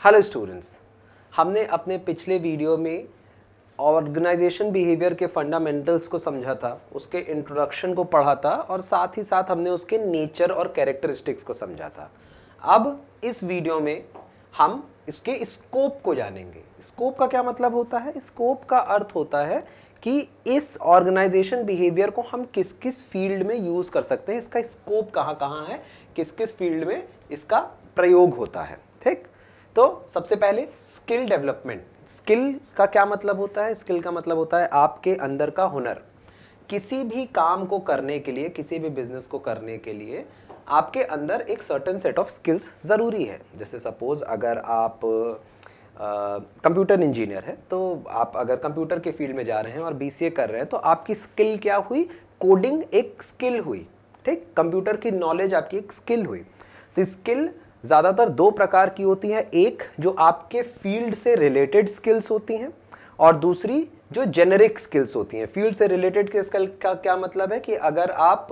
Hello students, हमने अपने पिछले वीडियो में ऑर्गेनाइजेशन बिहेवियर के फंडामेंटल्स को समझा था, उसके इंट्रोडक्शन को पढ़ा था और साथ ही साथ हमने उसके नेचर और कैरेक्टरिस्टिक्स को समझा था। अब इस वीडियो में हम इसके स्कोप को जानेंगे। स्कोप का क्या मतलब होता है? स्कोप का अर्थ होता है कि इस ऑर्गेनाइजेशन बिहेवियर को हम किस किस फील्ड में यूज़ कर सकते हैं, इसका स्कोप कहाँ कहाँ है, किस किस फील्ड में इसका प्रयोग होता है। ठीक, तो सबसे पहले स्किल डेवलपमेंट। स्किल का क्या मतलब होता है? स्किल का मतलब होता है आपके अंदर का हुनर। किसी भी काम को करने के लिए, किसी भी बिजनेस को करने के लिए आपके अंदर एक सर्टेन सेट ऑफ स्किल्स ज़रूरी है। जैसे सपोज अगर आप कंप्यूटर इंजीनियर है, तो आप अगर कंप्यूटर के फील्ड में जा रहे हैं और बीसीए कर रहे हैं, तो आपकी स्किल क्या हुई? कोडिंग एक स्किल हुई। ठीक, कंप्यूटर की नॉलेज आपकी एक स्किल हुई। तो स्किल ज़्यादातर दो प्रकार की होती है, एक जो आपके फील्ड से रिलेटेड स्किल्स होती हैं और दूसरी जो जेनेरिक स्किल्स होती हैं। फील्ड से रिलेटेड के स्किल का क्या मतलब है कि अगर आप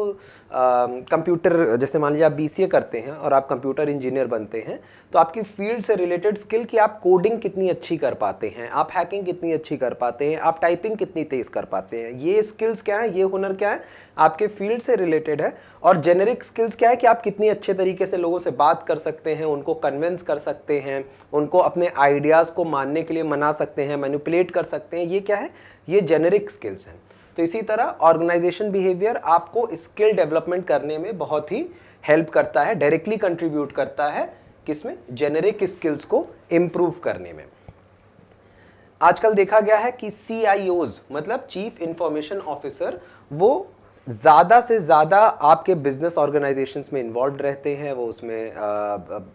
कंप्यूटर, जैसे मान लीजिए आप बीसीए करते हैं और आप कंप्यूटर इंजीनियर बनते हैं, तो आपकी फील्ड से रिलेटेड स्किल कि आप कोडिंग कितनी अच्छी कर पाते हैं, आप हैकिंग कितनी अच्छी कर पाते हैं, आप टाइपिंग कितनी तेज़ कर पाते हैं, ये स्किल्स क्या है, ये हुनर क्या है, आपके फील्ड से रिलेटेड है। और जेनेरिक स्किल्स क्या है कि आप कितनी अच्छे तरीके से लोगों से बात कर सकते हैं, उनको कन्विंस कर सकते हैं, उनको अपने आइडियाज़ को मानने के लिए मना सकते हैं, मैनिपुलेट कर सकते हैं। ये क्या है? ये जेनेरिक स्किल्स हैं। तो इसी तरह ऑर्गेनाइजेशन बिहेवियर आपको स्किल डेवलपमेंट करने में बहुत ही हेल्प करता है, डायरेक्टली कंट्रीब्यूट करता है किसमें? जेनेरिक स्किल्स को इंप्रूव करने में। आजकल देखा गया है कि CIOs मतलब चीफ इंफॉर्मेशन ऑफिसर, वो ज़्यादा से ज़्यादा आपके बिजनेस ऑर्गेनाइजेशंस में इन्वॉल्व रहते हैं। वो उसमें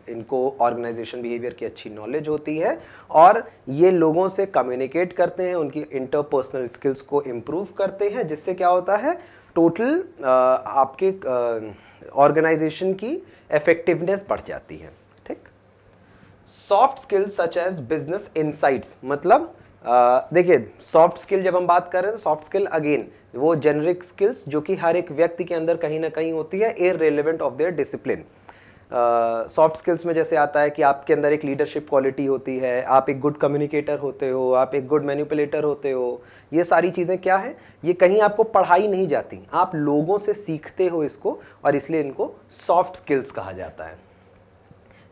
इनको ऑर्गेनाइजेशन बिहेवियर की अच्छी नॉलेज होती है और ये लोगों से कम्युनिकेट करते हैं, उनकी इंटरपर्सनल स्किल्स को इम्प्रूव करते हैं, जिससे क्या होता है? टोटल आपके ऑर्गेनाइजेशन की इफेक्टिवनेस बढ़ जाती है। ठीक, soft skills such as business insights, मतलब देखिए, सॉफ्ट स्किल जब हम बात कर रहे हैं तो सॉफ्ट स्किल अगेन वो जेनरिक स्किल्स जो कि हर एक व्यक्ति के अंदर कहीं ना कहीं होती है, irrelevant of their discipline. Soft skills में जैसे आता है कि आपके अंदर एक लीडरशिप क्वालिटी होती है, आप एक गुड कम्युनिकेटर होते हो, आप एक गुड मैनिपुलेटर होते हो। ये सारी चीज़ें क्या है? ये कहीं आपको पढ़ाई नहीं जाती, आप लोगों से सीखते हो इसको, और इसलिए इनको सॉफ्ट स्किल्स कहा जाता है।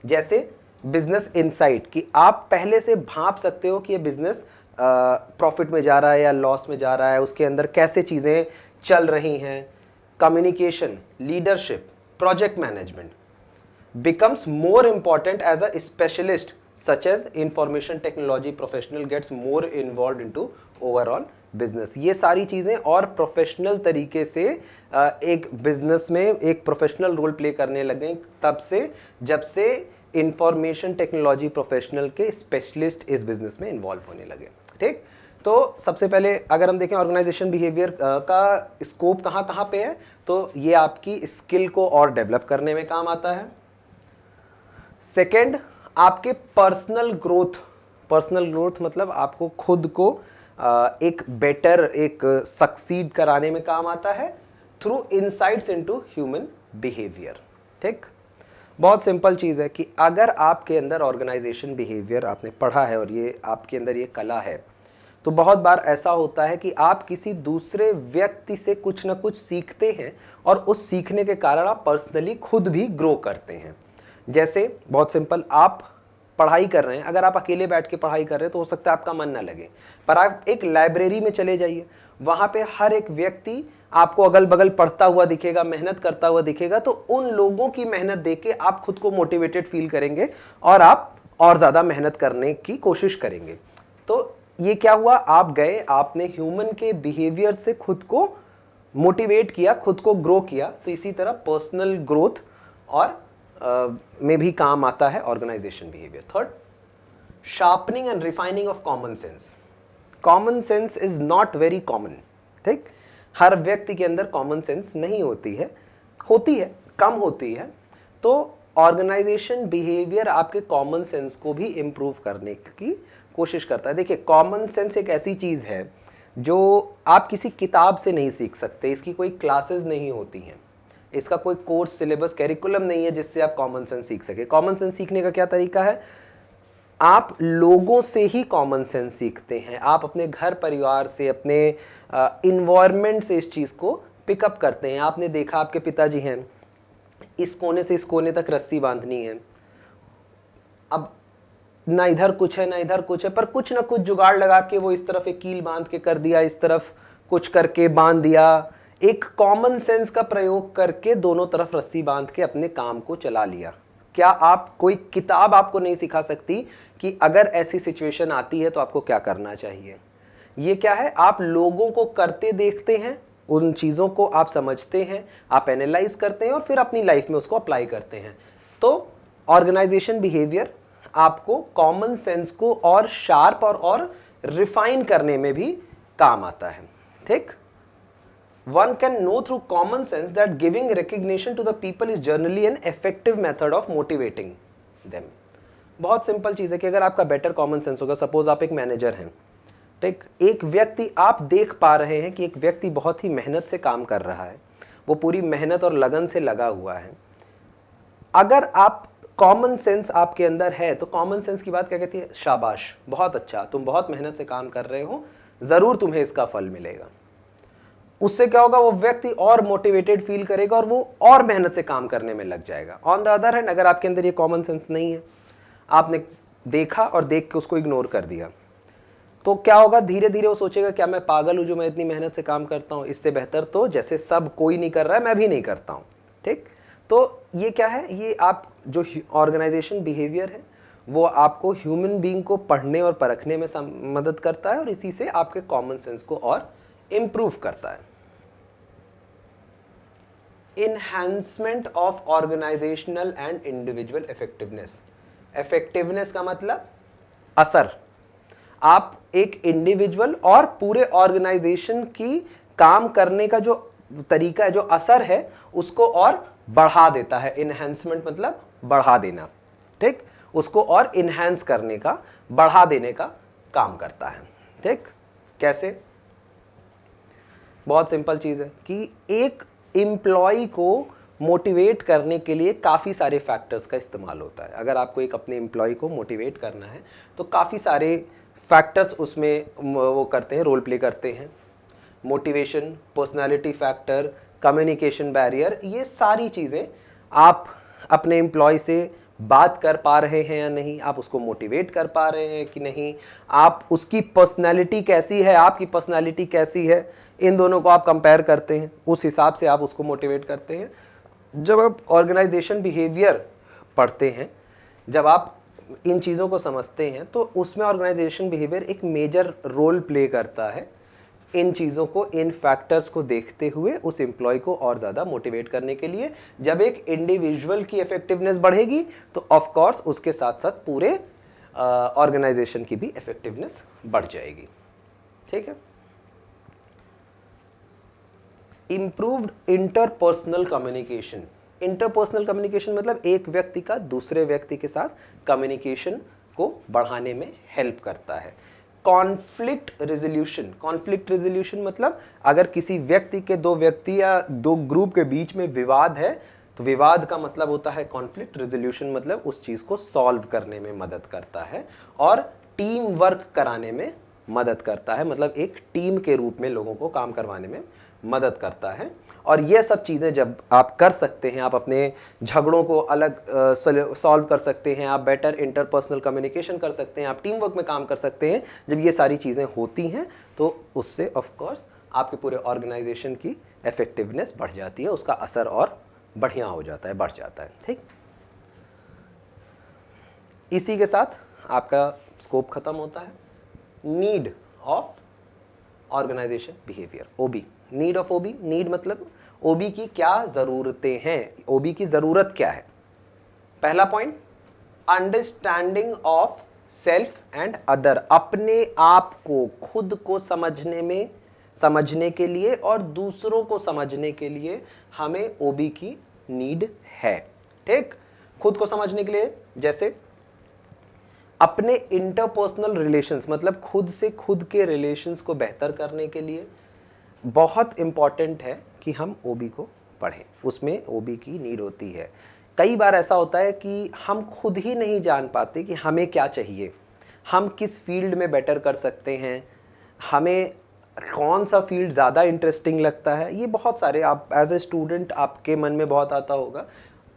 जैसे बिजनेस इनसाइट, कि आप पहले से भांप सकते हो कि ये बिजनेस प्रॉफिट में जा रहा है या लॉस में जा रहा है, उसके अंदर कैसे चीज़ें चल रही हैं। Communication, leadership, project management becomes more important as a specialist such as information technology professional gets more involved into overall business। ये सारी चीज़ें और प्रोफेशनल तरीके से एक बिजनेस में एक प्रोफेशनल रोल प्ले करने लगे तब से, जब से इंफॉर्मेशन टेक्नोलॉजी प्रोफेशनल के स्पेशलिस्ट इस बिजनेस में इन्वॉल्व होने लगे। ठीक, तो सबसे पहले अगर हम देखें ऑर्गेनाइजेशन बिहेवियर का स्कोप कहाँ कहाँ पे है, तो ये आपकी स्किल को और डेवलप करने में काम आता है। सेकेंड, आपके पर्सनल ग्रोथ। पर्सनल ग्रोथ मतलब आपको खुद को एक बेटर, एक सक्सीड कराने में काम आता है through insights into human behaviour. ठीक, बहुत सिंपल चीज़ है कि अगर आपके अंदर ऑर्गेनाइजेशन बिहेवियर आपने पढ़ा है और ये आपके अंदर ये कला है, तो बहुत बार ऐसा होता है कि आप किसी दूसरे व्यक्ति से कुछ ना कुछ सीखते हैं और उस सीखने के कारण आप पर्सनली खुद भी ग्रो करते हैं। जैसे बहुत सिंपल, आप पढ़ाई कर रहे हैं, अगर आप अकेले बैठ के पढ़ाई कर रहे हैं तो हो सकता है आपका मन ना लगे, पर आप एक लाइब्रेरी में चले जाइए, वहाँ पे हर एक व्यक्ति आपको अगल बगल पढ़ता हुआ दिखेगा, मेहनत करता हुआ दिखेगा, तो उन लोगों की मेहनत देख के आप खुद को मोटिवेटेड फील करेंगे और आप और ज़्यादा मेहनत करने की कोशिश करेंगे। तो ये क्या हुआ? आप गए, आपने ह्यूमन के बिहेवियर से खुद को मोटिवेट किया, खुद को ग्रो किया। तो इसी तरह पर्सनल ग्रोथ और में भी काम आता है organisation behaviour. Third, sharpening and refining of common sense. Common sense is not very common. ठीक, हर व्यक्ति के अंदर कॉमन सेंस नहीं होती है, कम होती है। तो ऑर्गेनाइजेशन बिहेवियर आपके कॉमन सेंस को भी इम्प्रूव करने की कोशिश करता है। देखिए, कॉमन सेंस एक ऐसी चीज़ है जो आप किसी किताब से नहीं सीख सकते, इसकी कोई क्लासेस नहीं होती हैं, इसका कोई कोर्स, सिलेबस, कैरिकुलम नहीं है जिससे आप कॉमन सेंस सीख सके। कॉमन सेंस सीखने का क्या तरीका है? आप लोगों से ही कॉमन सेंस सीखते हैं, आप अपने घर परिवार से, अपने इन्वायरमेंट से इस चीज़ को पिकअप करते हैं। आपने देखा आपके पिताजी हैं, इस कोने से इस कोने तक रस्सी बांधनी है, अब ना इधर कुछ है ना इधर कुछ है, पर कुछ ना कुछ जुगाड़ लगा के वो इस तरफ एक कील बांध के कर दिया, इस तरफ कुछ करके बांध दिया, एक कॉमन सेंस का प्रयोग करके दोनों तरफ रस्सी बांध के अपने काम को चला लिया। क्या आप, कोई किताब आपको नहीं सिखा सकती कि अगर ऐसी सिचुएशन आती है तो आपको क्या करना चाहिए। ये क्या है, आप लोगों को करते देखते हैं, उन चीज़ों को आप समझते हैं, आप एनालाइज करते हैं और फिर अपनी लाइफ में उसको अप्लाई करते हैं। तो ऑर्गेनाइजेशन बिहेवियर आपको कॉमन सेंस को और शार्प और रिफाइन करने में भी काम आता है। ठीक, one can know through common sense that giving recognition to the people is generally an effective method of motivating them। बहुत सिंपल चीज़ है कि अगर आपका बेटर कॉमन सेंस होगा, सपोज आप एक मैनेजर हैं, ठीक, एक व्यक्ति, आप देख पा रहे हैं कि एक व्यक्ति बहुत ही मेहनत से काम कर रहा है, वो पूरी मेहनत और लगन से लगा हुआ है। अगर आप कॉमन सेंस आपके अंदर है तो कॉमन सेंस की बात क्या कहती है, शाबाश, बहुत अच्छा, तुम बहुत मेहनत से काम कर रहे हो, ज़रूर तुम्हें इसका फल मिलेगा। उससे क्या होगा, वो व्यक्ति और मोटिवेटेड फील करेगा और वो और मेहनत से काम करने में लग जाएगा। ऑन द अदर हैंड, अगर आपके अंदर ये कॉमन सेंस नहीं है, आपने देखा और देख के उसको इग्नोर कर दिया, तो क्या होगा, धीरे धीरे वो सोचेगा क्या मैं पागल हूँ जो मैं इतनी मेहनत से काम करता हूँ, इससे बेहतर तो जैसे सब कोई नहीं कर रहा है मैं भी नहीं करता हूँ। ठीक, तो ये क्या है, ये आप जो ऑर्गेनाइजेशन बिहेवियर है वो आपको ह्यूमन बीइंग को पढ़ने और परखने में मदद करता है और इसी से आपके कॉमन सेंस को और इम्प्रूव करता है। Enhancement of organisational and individual effectiveness. Effectiveness का मतलब असर। आप एक इंडिविजुअल और पूरे ऑर्गेनाइजेशन की काम करने का जो तरीका है, जो असर है, उसको और बढ़ा देता है। इनहैंसमेंट मतलब बढ़ा देना। ठीक, उसको और इनहैंस करने का, बढ़ा देने का काम करता है। ठीक, कैसे? बहुत सिंपल चीज़ है कि एक एम्प्लॉय को मोटिवेट करने के लिए काफ़ी सारे फैक्टर्स का इस्तेमाल होता है। अगर आपको एक अपने एम्प्लॉय को मोटिवेट करना है तो काफ़ी सारे फैक्टर्स उसमें वो करते हैं, रोल प्ले करते हैं। Motivation, personality factor, communication barrier, ये सारी चीज़ें आप अपने एम्प्लॉय से बात कर पा रहे हैं या नहीं, आप उसको मोटिवेट कर पा रहे हैं कि नहीं, आप उसकी पर्सनालिटी कैसी है, आपकी पर्सनालिटी कैसी है, इन दोनों को आप कंपेयर करते हैं, उस हिसाब से आप उसको मोटिवेट करते हैं। जब आप ऑर्गेनाइजेशन बिहेवियर पढ़ते हैं, जब आप इन चीज़ों को समझते हैं, तो उसमें ऑर्गेनाइजेशन बिहेवियर एक मेजर रोल प्ले करता है इन चीज़ों को, इन फैक्टर्स को देखते हुए उस एम्प्लॉय को और ज़्यादा मोटिवेट करने के लिए। जब एक इंडिविजुअल की इफेक्टिवनेस बढ़ेगी तो ऑफ कोर्स उसके साथ साथ पूरे ऑर्गेनाइजेशन की भी इफेक्टिवनेस बढ़ जाएगी। ठीक है। Improved interpersonal communication. Interpersonal communication मतलब एक व्यक्ति का दूसरे व्यक्ति के साथ कम्युनिकेशन को बढ़ाने में हेल्प करता है। Conflict resolution. कॉन्फ्लिक्ट रेजोल्यूशन मतलब अगर किसी व्यक्ति के, दो व्यक्ति या दो ग्रुप के बीच में विवाद है तो विवाद का मतलब होता है कॉन्फ्लिक्ट। रेजोल्यूशन मतलब उस चीज़ को सॉल्व करने में मदद करता है और टीम वर्क कराने में मदद करता है, मतलब एक टीम के रूप में लोगों को काम करवाने में मदद करता है। और ये सब चीज़ें जब आप कर सकते हैं, आप अपने झगड़ों को अलग सॉल्व कर सकते हैं, आप बेटर इंटरपर्सनल कम्युनिकेशन कर सकते हैं, आप टीम वर्क में काम कर सकते हैं। जब ये सारी चीज़ें होती हैं तो उससे ऑफ कोर्स आपके पूरे ऑर्गेनाइजेशन की इफेक्टिवनेस बढ़ जाती है, उसका असर और बढ़िया हो जाता है, बढ़ जाता है। ठीक, इसी के साथ आपका स्कोप खत्म होता है। Need of organisation behaviour, OB. Need of OB. Need मतलब ओबी की क्या ज़रूरतें हैं, ओबी की ज़रूरत क्या है। पहला point, understanding of self and other. अपने आप को, खुद को समझने के लिए और दूसरों को समझने के लिए हमें ओबी की नीड है। ठीक, खुद को समझने के लिए जैसे अपने इंटरपर्सनल रिलेशंस, मतलब खुद से खुद के रिलेशंस को बेहतर करने के लिए बहुत इम्पॉर्टेंट है कि हम ओबी को पढ़ें, उसमें ओबी की नीड होती है। कई बार ऐसा होता है कि हम खुद ही नहीं जान पाते कि हमें क्या चाहिए, हम किस फील्ड में बेटर कर सकते हैं, हमें कौन सा फील्ड ज़्यादा इंटरेस्टिंग लगता है। ये बहुत सारे आप एज ए स्टूडेंट आपके मन में बहुत आता होगा।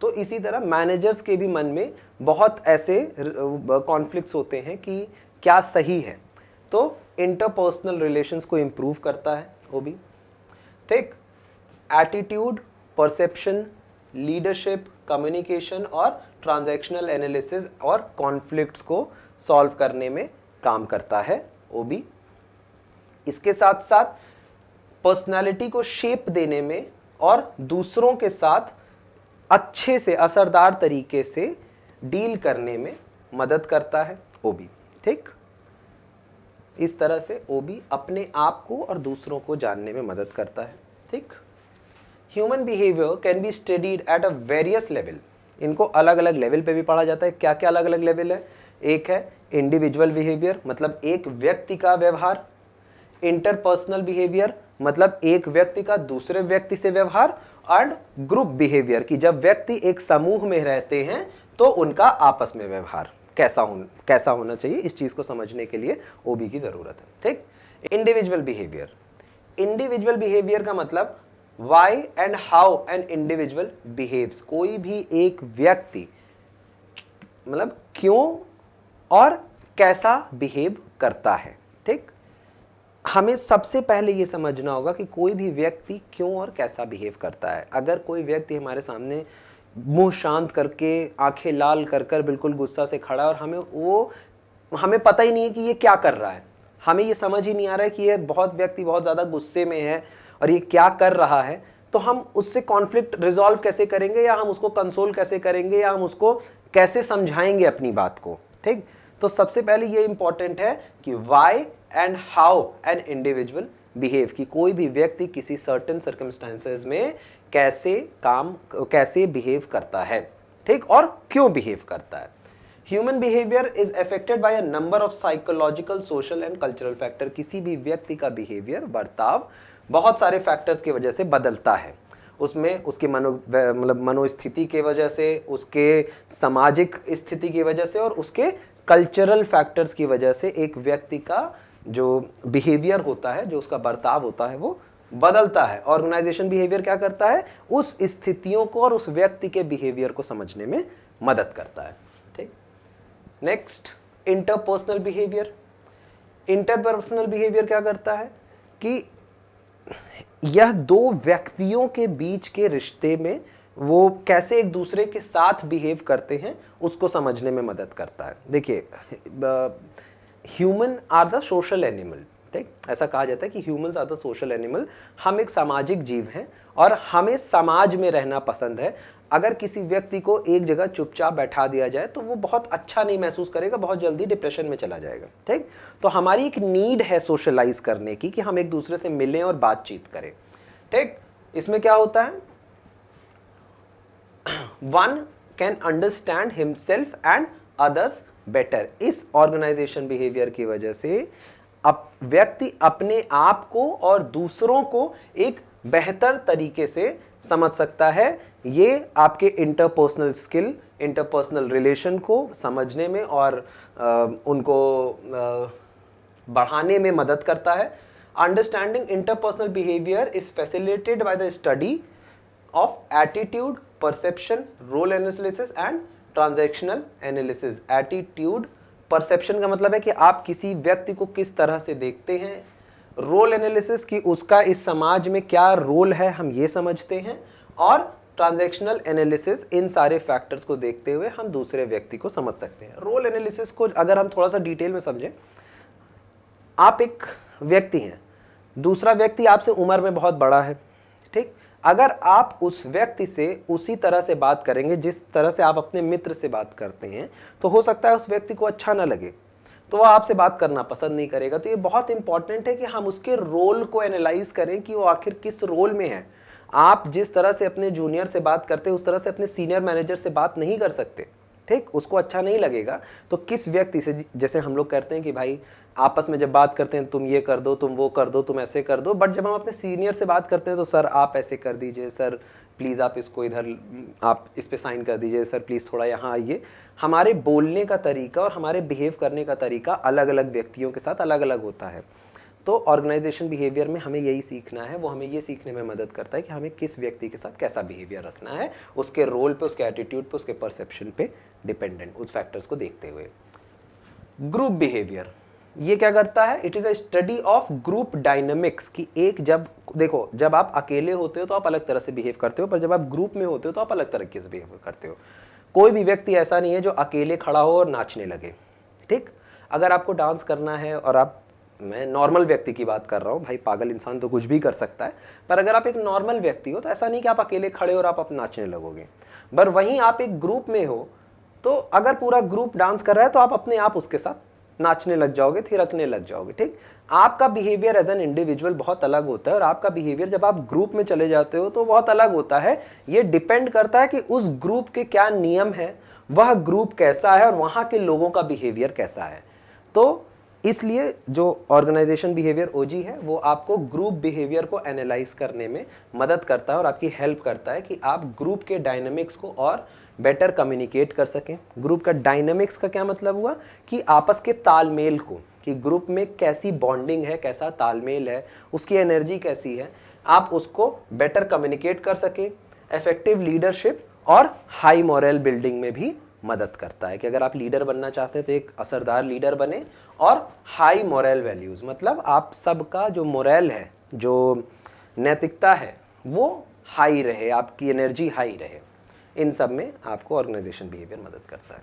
तो इसी तरह मैनेजर्स के भी मन में बहुत ऐसे कॉन्फ्लिक्ट्स होते हैं कि क्या सही है। तो इंटरपर्सनल रिलेशंस को इम्प्रूव करता है वो भी, ठीक। एटीट्यूड, परसेप्शन, लीडरशिप, कम्युनिकेशन और ट्रांजैक्शनल एनालिसिस और कॉन्फ्लिक्ट्स को सॉल्व करने में काम करता है वो भी। इसके साथ साथ पर्सनालिटी को शेप देने में और दूसरों के साथ अच्छे से असरदार तरीके से डील करने में मदद करता है ओबी, ठीक। इस तरह से ओबी अपने आप को और दूसरों को जानने में मदद करता है, ठीक। Human behaviour can be studied at a various level. इनको अलग अलग लेवल पे भी पढ़ा जाता है। क्या क्या अलग अलग लेवल है? एक है इंडिविजुअल बिहेवियर, मतलब एक व्यक्ति का व्यवहार। इंटरपर्सनल बिहेवियर, मतलब एक व्यक्ति का दूसरे व्यक्ति से व्यवहार। एंड ग्रुप बिहेवियर, की जब व्यक्ति एक समूह में रहते हैं तो उनका आपस में व्यवहार कैसा होना चाहिए। इस चीज को समझने के लिए ओबी की जरूरत है, ठीक। इंडिविजुअल बिहेवियर, इंडिविजुअल बिहेवियर का मतलब why and how an individual behaves. कोई भी एक व्यक्ति मतलब क्यों और कैसा बिहेव करता है, ठीक। हमें सबसे पहले ये समझना होगा कि कोई भी व्यक्ति क्यों और कैसा बिहेव करता है। अगर कोई व्यक्ति हमारे सामने मुंह शांत करके, आंखें लाल कर कर बिल्कुल गुस्सा से खड़ा है और हमें पता ही नहीं है कि ये क्या कर रहा है, हमें ये समझ ही नहीं आ रहा है कि ये व्यक्ति बहुत ज़्यादा गुस्से में है और ये क्या कर रहा है, तो हम उससे कॉन्फ्लिक्ट रिजॉल्व कैसे करेंगे, या हम उसको कंसोल कैसे करेंगे, या हम उसको कैसे समझाएंगे अपनी बात को, ठीक। तो सबसे पहले ये इंपॉर्टेंट है कि why and how an individual behave, कि कोई भी व्यक्ति किसी सर्टेन सर्कमस्टांसेस में कैसे बिहेव करता है, ठीक, और क्यों बिहेव करता है। Human behaviour is affected by a number of psychological, social and cultural factor. किसी भी व्यक्ति का बिहेवियर, बर्ताव बहुत सारे फैक्टर्स की वजह से बदलता है। उसमें उसकी मनोस्थिति की वजह से, उसके सामाजिक स्थिति की वजह से और उसके कल्चरल फैक्टर्स की वजह से एक व्यक्ति का जो बिहेवियर होता है, जो उसका बर्ताव होता है, वो बदलता है। ऑर्गेनाइजेशन बिहेवियर क्या करता है? उस स्थितियों को और उस व्यक्ति के बिहेवियर को समझने में मदद करता है, ठीक। Next, interpersonal behaviour. Interpersonal behaviour क्या करता है कि यह दो व्यक्तियों के बीच के रिश्ते में वो कैसे एक दूसरे के साथ बिहेव करते हैं उसको समझने में मदद करता है। देखिए, human are the social animal, ठीक। ऐसा कहा जाता है कि humans are the social animal. हम एक सामाजिक जीव हैं और हमें समाज में रहना पसंद है। अगर किसी व्यक्ति को एक जगह चुपचाप बैठा दिया जाए तो वो बहुत अच्छा नहीं महसूस करेगा, बहुत जल्दी डिप्रेशन में चला जाएगा, ठीक। तो हमारी एक नीड है सोशलाइज करने की, कि हम एक दूसरे से मिलें और बातचीत करें, ठीक। इसमें क्या होता है? One can understand himself and others better. इस ऑर्गेनाइजेशन बिहेवियर की वजह से अब व्यक्ति अपने आप को और दूसरों को एक बेहतर तरीके से समझ सकता है। ये आपके इंटरपर्सनल स्किल, इंटरपर्सनल रिलेशन को समझने में और उनको बढ़ाने में मदद करता है। Understanding interpersonal behaviour is facilitated by the study of attitude, perception, role analysis and transactional analysis. Attitude, perception का मतलब है कि आप किसी व्यक्ति को किस तरह से देखते हैं। रोल एनालिसिस, की उसका इस समाज में क्या रोल है, हम ये समझते हैं। और ट्रांजैक्शनल एनालिसिस, इन सारे फैक्टर्स को देखते हुए हम दूसरे व्यक्ति को समझ सकते हैं। रोल एनालिसिस को अगर हम थोड़ा सा डिटेल में समझें, आप एक व्यक्ति हैं, दूसरा व्यक्ति आपसे उम्र में बहुत बड़ा है, ठीक। अगर आप उस व्यक्ति से उसी तरह से बात करेंगे जिस तरह से आप अपने मित्र से बात करते हैं, तो हो सकता है उस व्यक्ति को अच्छा ना लगे, तो वह आपसे बात करना पसंद नहीं करेगा। तो ये बहुत इंपॉर्टेंट है कि हम उसके रोल को एनालाइज करें कि वो आखिर किस रोल में है। आप जिस तरह से अपने जूनियर से बात करते हैं उस तरह से अपने सीनियर मैनेजर से बात नहीं कर सकते, ठीक, उसको अच्छा नहीं लगेगा। तो किस व्यक्ति से, जैसे हम लोग कहते हैं कि भाई आपस में जब बात करते हैं तुम ये कर दो, तुम वो कर दो, तुम ऐसे कर दो, बट जब हम अपने सीनियर से बात करते हैं तो सर आप ऐसे कर दीजिए, सर प्लीज़ आप इसको इधर, आप इस पे साइन कर दीजिए, सर प्लीज़ थोड़ा यहाँ आइए। हमारे बोलने का तरीका और हमारे बिहेव करने का तरीका अलग अलग व्यक्तियों के साथ अलग अलग होता है। तो ऑर्गेनाइजेशन बिहेवियर में हमें यही सीखना है, वो हमें ये सीखने में मदद करता है कि हमें किस व्यक्ति के साथ कैसा बिहेवियर रखना है, उसके रोल पे, उसके एटीट्यूड पे, उसके परसेप्शन पे डिपेंडेंट, उस फैक्टर्स को देखते हुए। ग्रुप बिहेवियर ये क्या करता है? It is a study of group dynamics, कि एक, जब देखो जब आप अकेले होते हो तो आप अलग तरह से बिहेव करते हो, पर जब आप ग्रुप में होते हो तो आप अलग तरीके से बिहेव करते हो। कोई भी व्यक्ति ऐसा नहीं है जो अकेले खड़ा हो और नाचने लगे, ठीक। अगर आपको डांस करना है और आप, मैं नॉर्मल व्यक्ति की बात कर रहा हूँ भाई, पागल इंसान तो कुछ भी कर सकता है, पर अगर आप एक नॉर्मल व्यक्ति हो तो ऐसा नहीं कि आप अकेले खड़े हो और आप नाचने लगोगे। पर वहीं आप एक ग्रुप में हो तो अगर पूरा ग्रुप डांस कर रहा है तो आप अपने आप उसके साथ नाचने लग जाओगे, थिरकने लग जाओगे, ठीक। आपका बिहेवियर एज एन इंडिविजुअल बहुत अलग होता है और आपका बिहेवियर जब आप ग्रुप में चले जाते हो तो बहुत अलग होता है। ये डिपेंड करता है कि उस ग्रुप के क्या नियम है, वह ग्रुप कैसा है और वहाँ के लोगों का बिहेवियर कैसा है। तो इसलिए जो ऑर्गेनाइजेशन बिहेवियर ओजी है वो आपको ग्रुप बिहेवियर को एनालाइज करने में मदद करता है और आपकी हेल्प करता है कि आप ग्रुप के डायनामिक्स को और बेटर कम्युनिकेट कर सकें। ग्रुप का डायनामिक्स का क्या मतलब हुआ? कि आपस के तालमेल को, कि ग्रुप में कैसी बॉन्डिंग है, कैसा तालमेल है, उसकी एनर्जी कैसी है, आप उसको बेटर कम्युनिकेट कर सकें। इफेक्टिव लीडरशिप और हाई मोरल बिल्डिंग में भी मदद करता है कि अगर आप लीडर बनना चाहते हैं तो एक असरदार लीडर बने। और हाई मोरल वैल्यूज़ मतलब आप सबका जो मोरल है, जो नैतिकता है, वो हाई रहे, आपकी एनर्जी हाई रहे। इन सब में आपको ऑर्गेनाइजेशन बिहेवियर मदद करता है।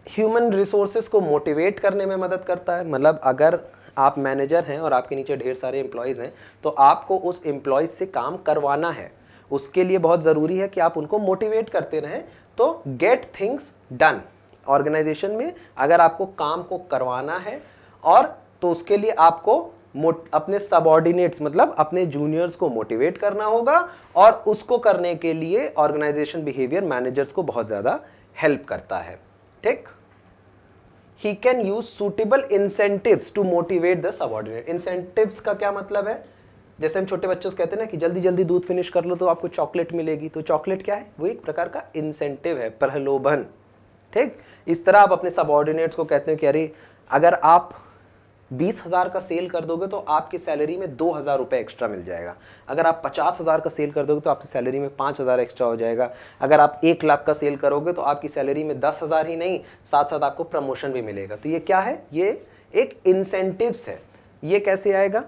ह्यूमन रिसोर्सेज को मोटिवेट करने में मदद करता है। मतलब अगर आप मैनेजर हैं और आपके नीचे ढेर सारे एम्प्लॉयज़ हैं तो आपको उस एम्प्लॉयज़ से काम करवाना है, उसके लिए बहुत ज़रूरी है कि आप उनको मोटिवेट करते रहें। तो गेट थिंग्स डन, ऑर्गेनाइजेशन में अगर आपको काम को करवाना है और तो उसके लिए आपको अपने सबऑर्डिनेट्स मतलब अपने जूनियर्स को मोटिवेट करना होगा और उसको करने के लिए ऑर्गेनाइजेशन बिहेवियर मैनेजर्स को बहुत ज़्यादा हेल्प करता है, ठीक। He can use suitable incentives to motivate the subordinate। incentives का क्या मतलब है? जैसे हम छोटे बच्चों से कहते हैं ना कि जल्दी जल्दी दूध फिनिश कर लो तो आपको चॉकलेट मिलेगी, तो चॉकलेट क्या है? वो एक प्रकार का इंसेंटिव है, प्रलोभन, ठीक। इस तरह आप अपने सबऑर्डिनेट्स को कहते हैं कि अरे अगर आप 20,000 का सेल कर दोगे तो आपकी सैलरी में 2,000 रुपये एक्स्ट्रा मिल जाएगा। अगर आप 50,000 का सेल कर दोगे तो आपकी सैलरी में 5,000 एक्स्ट्रा हो जाएगा। अगर आप 1 लाख का सेल करोगे तो आपकी सैलरी में 10,000 ही नहीं, साथ साथ आपको प्रमोशन भी मिलेगा। तो ये क्या है? ये एक इंसेंटिव्स है। ये कैसे आएगा?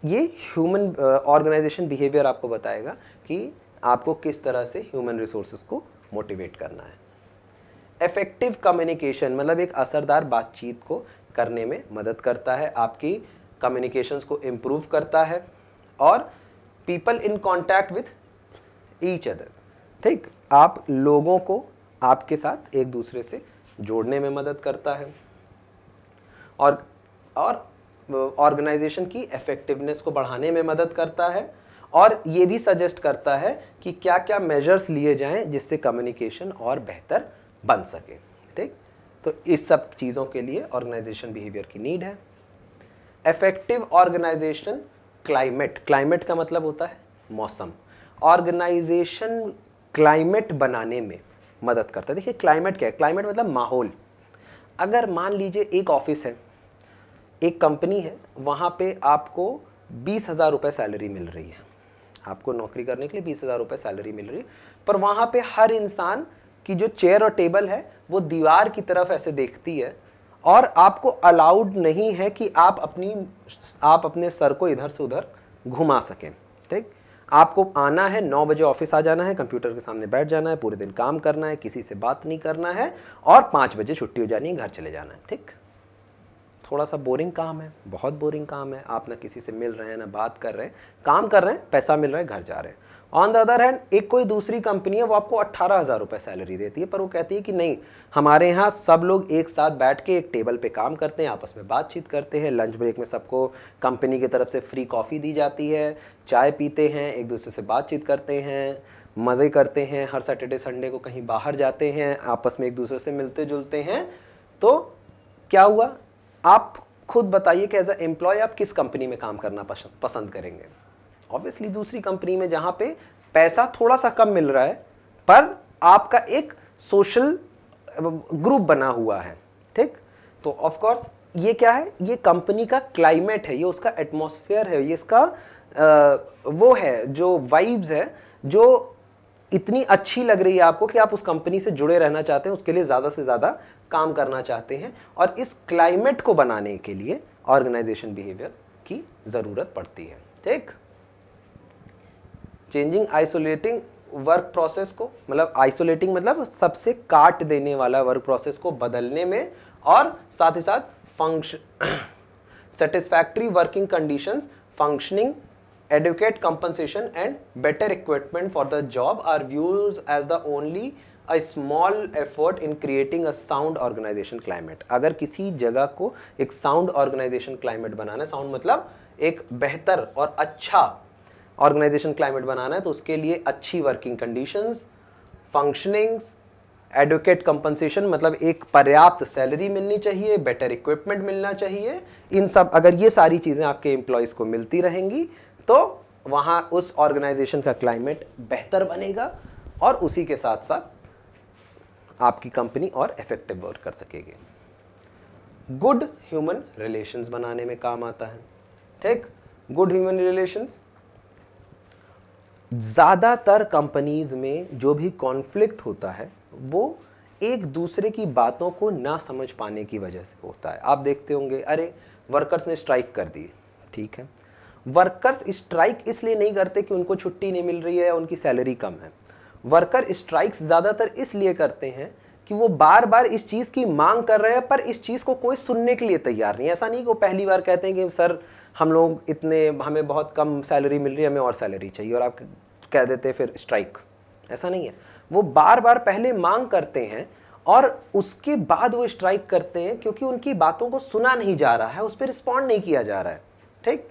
ये ह्यूमन ऑर्गेनाइजेशन बिहेवियर आपको बताएगा कि आपको किस तरह से ह्यूमन रिसोर्सेज को मोटिवेट करना है। इफेक्टिव कम्युनिकेशन मतलब एक असरदार बातचीत को करने में मदद करता है, आपकी कम्युनिकेशंस को इम्प्रूव करता है और people in contact with each other, ठीक। आप लोगों को आपके साथ एक दूसरे से जोड़ने में मदद करता है और ऑर्गेनाइजेशन की इफेक्टिवनेस को बढ़ाने में मदद करता है और ये भी सजेस्ट करता है कि क्या क्या मेजर्स लिए जाएं जिससे कम्युनिकेशन और बेहतर बन सके, ठीक। तो इस सब चीज़ों के लिए ऑर्गेनाइजेशन बिहेवियर की नीड है। इफेक्टिव ऑर्गेनाइजेशन क्लाइमेट, क्लाइमेट का मतलब होता है मौसम। ऑर्गेनाइजेशन क्लाइमेट बनाने में मदद करता है। देखिए क्लाइमेट क्या है? क्लाइमेट मतलब माहौल। अगर मान लीजिए एक ऑफिस है, एक कंपनी है, वहाँ पे आपको 20,000 रुपये सैलरी मिल रही है, आपको नौकरी करने के लिए 20,000 रुपये सैलरी मिल रही है, पर वहाँ पे हर इंसान की जो चेयर और टेबल है वो दीवार की तरफ ऐसे देखती है और आपको अलाउड नहीं है कि आप अपने सर को इधर से उधर घुमा सकें, ठीक। आपको आना है, 9 बजे ऑफिस आ जाना है, कंप्यूटर के सामने बैठ जाना है, पूरे दिन काम करना है, किसी से बात नहीं करना है और 5 बजे छुट्टी हो जानी है, घर चले जाना है, ठीक। थोड़ा सा बोरिंग काम है, बहुत बोरिंग काम है। आप ना किसी से मिल रहे हैं, ना बात कर रहे हैं, काम कर रहे हैं, पैसा मिल रहा है, घर जा रहे हैं। ऑन द अदर हैंड एक कोई दूसरी कंपनी है, वो आपको 18,000 रुपये सैलरी देती है, पर वो कहती है कि नहीं, हमारे यहाँ सब लोग एक साथ बैठ के एक टेबल पे काम करते हैं, आपस में बातचीत करते हैं, लंच ब्रेक में सबको कंपनी की तरफ से फ्री कॉफ़ी दी जाती है, चाय पीते हैं, एक दूसरे से बातचीत करते हैं, मज़े करते हैं, हर सैटरडे संडे को कहीं बाहर जाते हैं, आपस में एक दूसरे से मिलते जुलते हैं, तो क्या हुआ? आप खुद बताइए कि एज अ एम्प्लॉय आप किस कंपनी में काम करना पसंद करेंगे? ऑब्वियसली दूसरी कंपनी में जहाँ पे पैसा थोड़ा सा कम मिल रहा है पर आपका एक सोशल ग्रुप बना हुआ है, ठीक? तो ऑफ कोर्स ये क्या है? ये कंपनी का क्लाइमेट है, ये उसका एटमॉस्फेयर है, ये इसका वो है जो वाइब्स है जो इतनी अच्छी लग रही है आपको कि आप उस कंपनी से जुड़े रहना चाहते हैं, उसके लिए ज़्यादा से ज़्यादा काम करना चाहते हैं। और इस क्लाइमेट को बनाने के लिए ऑर्गेनाइजेशन बिहेवियर की ज़रूरत पड़ती है, ठीक? चेंजिंग आइसोलेटिंग वर्क प्रोसेस को, मतलब आइसोलेटिंग मतलब सबसे काट देने वाला वर्क प्रोसेस को बदलने में, और साथ ही साथ function satisfactory working conditions, functioning, adequate compensation and better equipment for the job are viewed as the only a small effort in creating a sound organization climate। अगर किसी जगह को एक sound organization climate बनाना है, sound मतलब एक बेहतर और अच्छा organization climate बनाना है, तो उसके लिए अच्छी working conditions, functionings, adequate compensation मतलब एक पर्याप्त सैलरी मिलनी चाहिए, बेटर इक्विपमेंट मिलना चाहिए। इन सब अगर ये सारी चीज़ें आपके एम्प्लॉयज़ को मिलती रहेंगी तो वहाँ उस ऑर्गेनाइजेशन का क्लाइमेट बेहतर बनेगा और उसी के साथ साथ आपकी कंपनी और इफेक्टिव वर्क कर सकेगी। गुड ह्यूमन रिलेशंस बनाने में काम आता है, ठीक? गुड ह्यूमन रिलेशंस, ज़्यादातर कंपनीज में जो भी कॉन्फ्लिक्ट होता है वो एक दूसरे की बातों को ना समझ पाने की वजह से होता है। आप देखते होंगे, अरे वर्कर्स ने स्ट्राइक कर दी, ठीक है, वर्कर्स स्ट्राइक इसलिए नहीं करते कि उनको छुट्टी नहीं मिल रही है या उनकी सैलरी कम है। वर्कर स्ट्राइक्स ज़्यादातर इसलिए करते हैं कि वो बार बार इस चीज़ की मांग कर रहे हैं पर इस चीज़ को कोई सुनने के लिए तैयार नहीं है। ऐसा नहीं कि वो पहली बार कहते हैं कि सर हम लोग इतने, हमें बहुत कम सैलरी मिल रही है, हमें और सैलरी चाहिए, और आप कह देते हैं फिर स्ट्राइक। ऐसा नहीं है, वो बार बार पहले मांग करते हैं और उसके बाद वो स्ट्राइक करते हैं क्योंकि उनकी बातों को सुना नहीं जा रहा है, उस पर रिस्पॉन्ड नहीं किया जा रहा है, ठीक?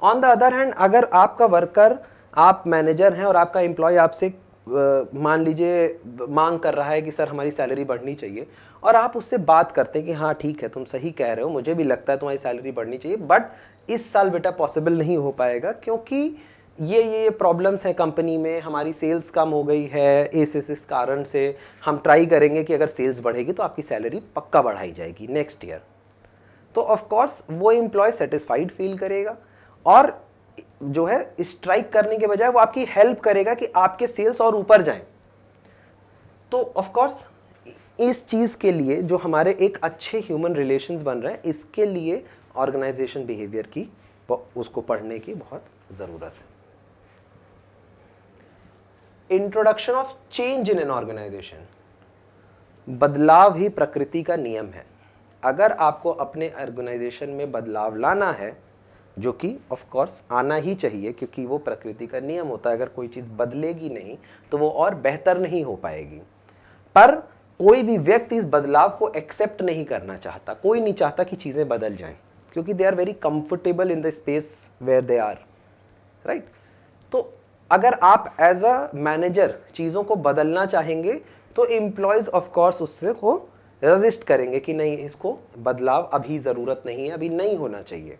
ऑन द अदर हैंड, अगर आपका वर्कर, आप मैनेजर हैं और आपका एम्प्लॉय आपसे मान लीजिए मांग कर रहा है कि सर हमारी सैलरी बढ़नी चाहिए, और आप उससे बात करते हैं कि हाँ ठीक है, तुम सही कह रहे हो, मुझे भी लगता है तुम्हारी सैलरी बढ़नी चाहिए, बट इस साल बेटा पॉसिबल नहीं हो पाएगा क्योंकि ये प्रॉब्लम्स हैं कंपनी में, हमारी सेल्स कम हो गई है, इस कारण से हम ट्राई करेंगे कि अगर सेल्स बढ़ेगी तो आपकी सैलरी पक्का बढ़ाई जाएगी नेक्स्ट ईयर। तो ऑफ कोर्स वो एम्प्लॉय सेटिस्फाइड फील करेगा और जो है स्ट्राइक करने के बजाय वो आपकी हेल्प करेगा कि आपके सेल्स और ऊपर जाएं। तो ऑफ कोर्स इस चीज़ के लिए जो हमारे एक अच्छे ह्यूमन रिलेशंस बन रहे हैं, इसके लिए ऑर्गेनाइजेशन बिहेवियर की उसको पढ़ने की बहुत ज़रूरत है। Introduction of change in an organisation, बदलाव ही प्रकृति का नियम है। अगर आपको अपने ऑर्गेनाइजेशन में बदलाव लाना है, जो कि ऑफ कोर्स आना ही चाहिए क्योंकि वो प्रकृति का नियम होता है, अगर कोई चीज़ बदलेगी नहीं तो वो और बेहतर नहीं हो पाएगी, पर कोई भी व्यक्ति इस बदलाव को एक्सेप्ट नहीं करना चाहता। कोई नहीं चाहता कि चीज़ें बदल जाएं क्योंकि they are very comfortable in the space where they are, right? तो अगर आप एज अ मैनेजर चीज़ों को बदलना चाहेंगे तो एम्प्लॉयज़ ऑफ कोर्स उससे को रेजिस्ट करेंगे कि नहीं, इसको बदलाव अभी ज़रूरत नहीं है, अभी नहीं होना चाहिए।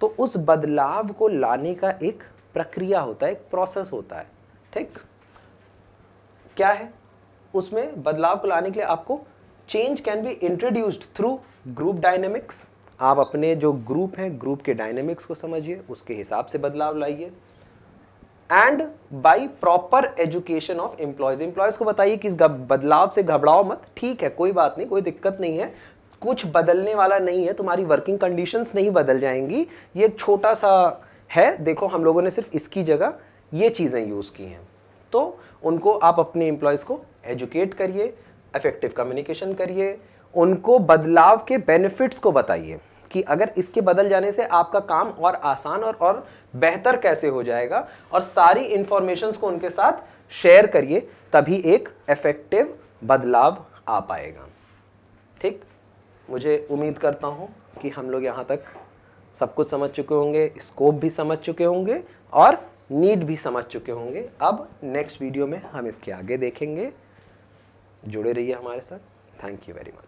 तो उस बदलाव को लाने का एक प्रक्रिया होता है, एक प्रोसेस होता है, ठीक? क्या है उसमें? बदलाव को लाने के लिए आपको change can be introduced through group dynamics. आप अपने जो ग्रुप हैं, ग्रुप के डायनेमिक्स को समझिए, उसके हिसाब से बदलाव लाइए। And by proper education of employees, employees को बताइए कि इस बदलाव से घबराओ मत, ठीक है, कोई बात नहीं, कोई दिक्कत नहीं है, कुछ बदलने वाला नहीं है, तुम्हारी वर्किंग कंडीशंस नहीं बदल जाएंगी, ये एक छोटा सा है, देखो हम लोगों ने सिर्फ इसकी जगह ये चीज़ें यूज़ की हैं। तो उनको आप अपने एम्प्लॉयज़ को एजुकेट करिए, इफेक्टिव कम्युनिकेशन करिए, उनको बदलाव के बेनिफिट्स को बताइए कि अगर इसके बदल जाने से आपका काम और आसान और बेहतर कैसे हो जाएगा, और सारी इंफॉर्मेशंस को उनके साथ शेयर करिए, तभी एक इफेक्टिव बदलाव आ पाएगा, ठीक? मुझे उम्मीद करता हूँ कि हम लोग यहाँ तक सब कुछ समझ चुके होंगे, स्कोप भी समझ चुके होंगे और नीड भी समझ चुके होंगे। अब नेक्स्ट वीडियो में हम इसके आगे देखेंगे। जुड़े रहिए हमारे साथ। Thank you very much.